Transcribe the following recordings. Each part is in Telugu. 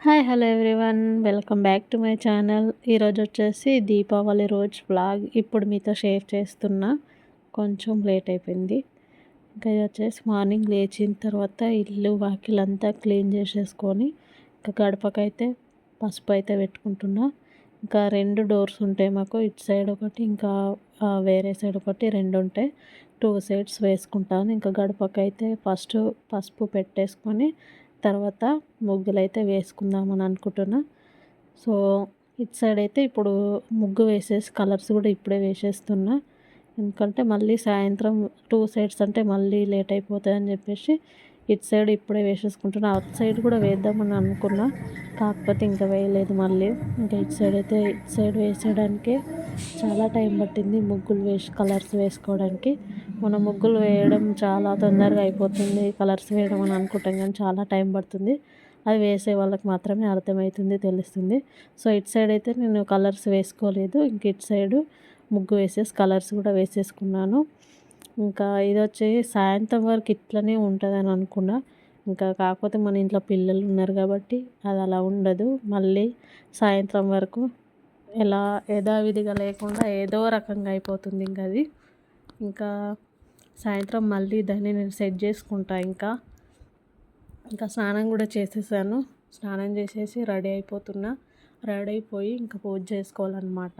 Hi hello everyone, welcome back to my channel. ఈరోజు వచ్చేసి దీపావళి రోజు వ్లాగ్ ఇప్పుడు మీతో షేర్ చేస్తున్నా. కొంచెం లేట్ అయిపోయింది. ఇంకా ఇది వచ్చేసి మార్నింగ్ లేచిన తర్వాత ఇల్లు వాకిలంతా క్లీన్ చేసేసుకొని ఇంకా గడపకైతే పసుపు అయితే పెట్టుకుంటున్నా. ఇంకా 2 డోర్స్ ఉంటాయి మాకు, ఇటు సైడ్ ఒకటి ఇంకా వేరే సైడ్ ఒకటి, 2 ఉంటాయి. 2 సైడ్స్ వేసుకుంటాను. ఇంకా గడపకైతే ఫస్ట్ పసుపు పెట్టేసుకొని తర్వాత ముగ్గులైతే వేసుకుందామని అనుకుంటున్నా. సో ఇటు సైడ్ అయితే ఇప్పుడు ముగ్గు వేసేసి కలర్స్ కూడా ఇప్పుడే వేసేస్తున్నా. ఎందుకంటే మళ్ళీ సాయంత్రం 2 సైడ్స్ అంటే మళ్ళీ లేట్ అయిపోతాయని చెప్పేసి ఇటు సైడ్ ఇప్పుడే వేసేసుకుంటున్నా. అవుట్ సైడ్ కూడా వేద్దామని అనుకున్నా, కాకపోతే ఇంకా వేయలేదు మళ్ళీ. ఇంకా ఇటు సైడ్ వేసేయడానికే చాలా టైం పట్టింది, ముగ్గులు వేసి కలర్స్ వేసుకోవడానికి. మనం ముగ్గులు వేయడం చాలా తొందరగా అయిపోతుంది, కలర్స్ వేయడం అని అనుకుంటాం కానీ చాలా టైం పడుతుంది. అది వేసే వాళ్ళకి మాత్రమే అర్థమవుతుంది, తెలుస్తుంది. సో ఇటు సైడ్ అయితే నేను కలర్స్ వేసుకోలేదు. ఇంక ఇటు సైడు ముగ్గు వేసేసి కలర్స్ కూడా వేసేసుకున్నాను. ఇంకా ఇది వచ్చేసి సాయంత్రం వరకు ఇట్లనే ఉంటుందని అనుకున్నా. ఇంకా కాకపోతే మన ఇంట్లో పిల్లలు ఉన్నారు కాబట్టి అది అలా ఉండదు. మళ్ళీ సాయంత్రం వరకు ఎలా యథావిధిగా లేకుండా ఏదో రకంగా అయిపోతుంది. ఇంకా అది ఇంకా సాయంత్రం మళ్ళీ దాన్ని నేను సెట్ చేసుకుంటా. ఇంకా స్నానం కూడా చేసేసాను. స్నానం చేసేసి రెడీ అయిపోతున్నా. రెడీ అయిపోయి ఇంకా పూజ చేసుకోవాలన్నమాట.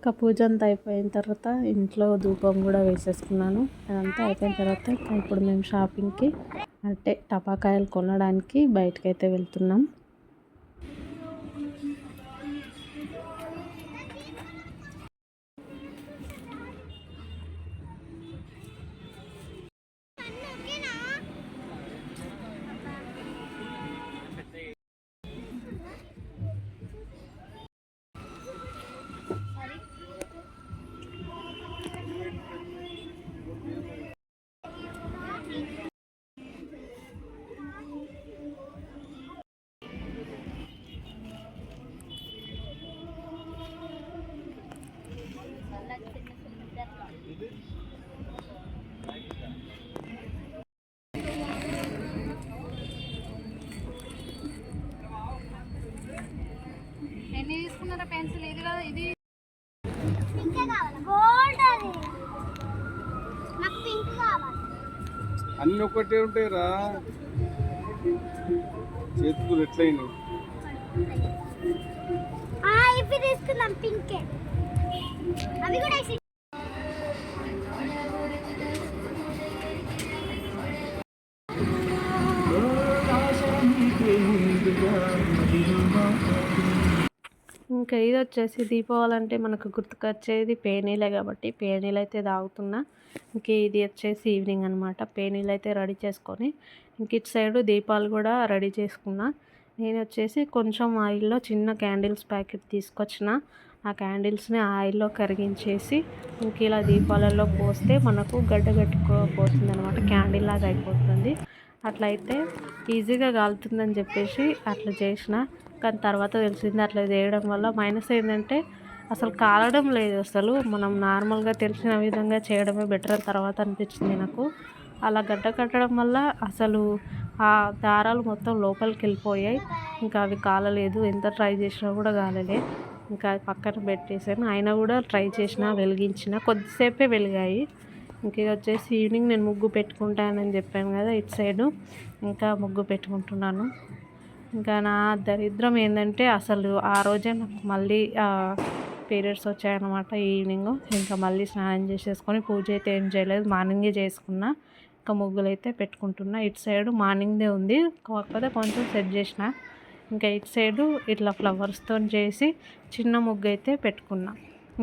ఇంకా పూజ అంతా అయిపోయిన తర్వాత ఇంట్లో ధూపం కూడా వేసేసుకున్నాను. అదంతా అయిపోయిన తర్వాత ఇప్పుడు మేము షాపింగ్కి అంటే టపాకాయలు కొనడానికి బయటకైతే వెళ్తున్నాం. ఎన్ని తీసుకున్నారా పెన్సిల్? ఇది కదా, ఇది అన్ని ఒకటే ఉంటాయి రా, చేతులు ఎట్లయినాయి. ఇవి తీసుకున్నాం పింక్. అవి కూడా ఇంకా ఇది వచ్చేసి దీపావళి అంటే మనకు గుర్తుకొచ్చేది పేనీలే కాబట్టి పేనీలు అయితే తాగుతున్నా. ఇంక ఇది వచ్చేసి ఈవినింగ్ అనమాట. పేనీలు అయితే రెడీ చేసుకొని ఇంక ఇటు సైడు దీపాలు కూడా రెడీ చేసుకున్నా. నేను వచ్చేసి కొంచెం ఆయిల్లో చిన్న క్యాండిల్స్ ప్యాకెట్ తీసుకొచ్చిన. ఆ క్యాండిల్స్ని ఆయిల్లో కరిగించేసి ఇంక ఇలా దీపాలలో పోస్తే మనకు గడ్డ కట్టుకోపోతుంది అనమాట. క్యాండిల్ లాగా అయిపోతుంది. అట్లయితే ఈజీగా కాలుతుందని చెప్పేసి అట్లా చేసిన. కానీ తర్వాత తెలిసింది అట్లా చేయడం వల్ల మైనస్ ఏంటంటే అసలు కాలడం లేదు. అసలు మనం నార్మల్గా తెలిసిన విధంగా చేయడమే బెటర్ అని తర్వాత అనిపించింది నాకు. అలా గడ్డ కట్టడం వల్ల అసలు ఆ దారాలు మొత్తం లోపలికి వెళ్ళిపోయాయి. ఇంకా అవి కాలలేదు. ఎంత ట్రై చేసినా కూడా కాలలే. ఇంకా పక్కన పెట్టేసాను. అయినా కూడా ట్రై చేసిన, వెలిగించిన, కొద్దిసేపే వెలిగాయి. ఇంక ఇది వచ్చేసి ఈవినింగ్ నేను ముగ్గు పెట్టుకుంటానని చెప్పాను కదా, ఇటు సైడు ఇంకా ముగ్గు పెట్టుకుంటున్నాను. ఇంకా నా దరిద్రం ఏంటంటే అసలు ఆ రోజే నాకు మళ్ళీ పీరియడ్స్ వచ్చాయన్నమాట ఈవినింగ్. ఇంకా మళ్ళీ స్నానం చేసేసుకొని పూజ అయితే ఏం చేయలేదు, మార్నింగే చేసుకున్నా. ఇంకా ముగ్గులు అయితే పెట్టుకుంటున్నా. ఇటు సైడు మార్నింగ్దే ఉంది, కాకపోతే కొంచెం సెట్ చేసిన. ఇంకా ఇటు సైడు ఇట్లా ఫ్లవర్స్తో చేసి చిన్న ముగ్గు అయితే పెట్టుకున్నా.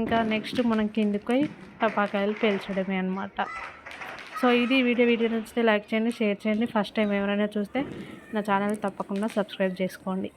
ఇంకా నెక్స్ట్ మనం కిందికి పోయి టపాకాయలు పేల్చడమే అనమాట. సో ఇది వీడియో నచ్చితే లైక్ చేయండి, షేర్ చేయండి. ఫస్ట్ టైం ఎవరైనా చూస్తే నా ఛానల్ తప్పకుండా సబ్స్క్రైబ్ చేసుకోండి.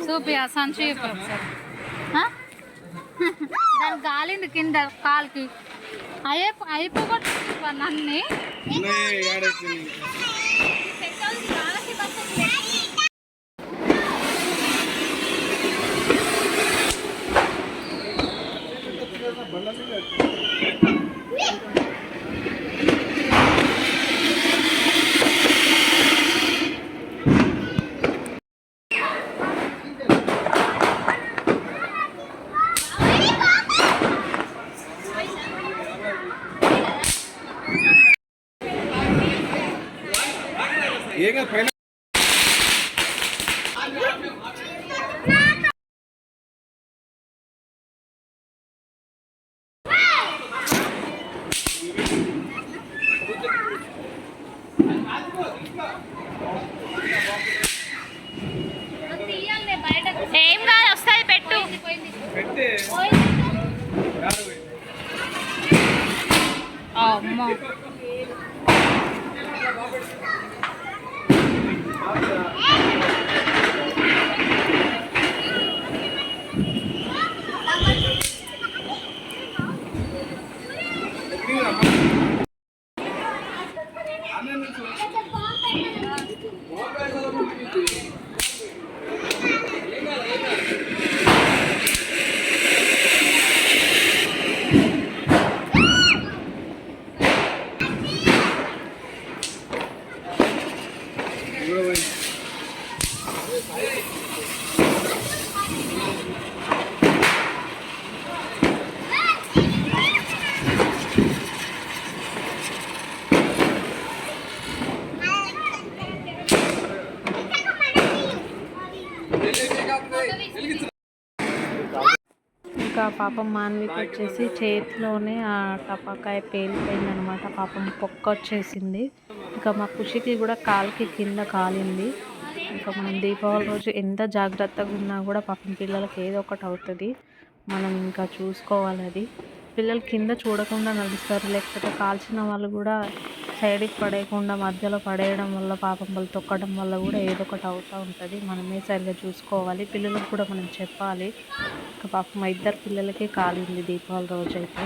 చూపి ఆ సంచి చూపి ఒకసారి. దానికి గాలింది కింద కాలుకి అయిపోగొట్టు నన్ను. పైన ఏం కాదు, వస్తుంది పెట్టు. పెట్టే అమ్మా ఇంకా పాపం మాన్వికి వచ్చేసి చేతిలోనే ఆ టపాకాయ పేలిపోయిందనమాట. పాపం పొక్క వచ్చేసింది. ఇంకా మా ఖుషికి కూడా కాలుకి కింద కాలింది. ఇంకా మనం దీపావళి రోజు ఎంత జాగ్రత్తగా ఉన్నా కూడా పాపం పిల్లలకి ఏదో ఒకటి అవుతుంది. మనం ఇంకా చూసుకోవాలి. అది పిల్లలు కింద చూడకుండా నడుస్తారు, లేకపోతే కాల్చిన వాళ్ళు కూడా సైడ్కి పడేయకుండా మధ్యలో పడేయడం వల్ల పాపం వాళ్ళు తొక్కడం వల్ల కూడా ఏదో ఒకటి అవుతూ ఉంటుంది. మనమే సరిగ్గా చూసుకోవాలి. పిల్లలకు కూడా మనం చెప్పాలి. ఇంకా పాపం మా ఇద్దరు పిల్లలకి కాలింది దీపావళి రోజు అయితే.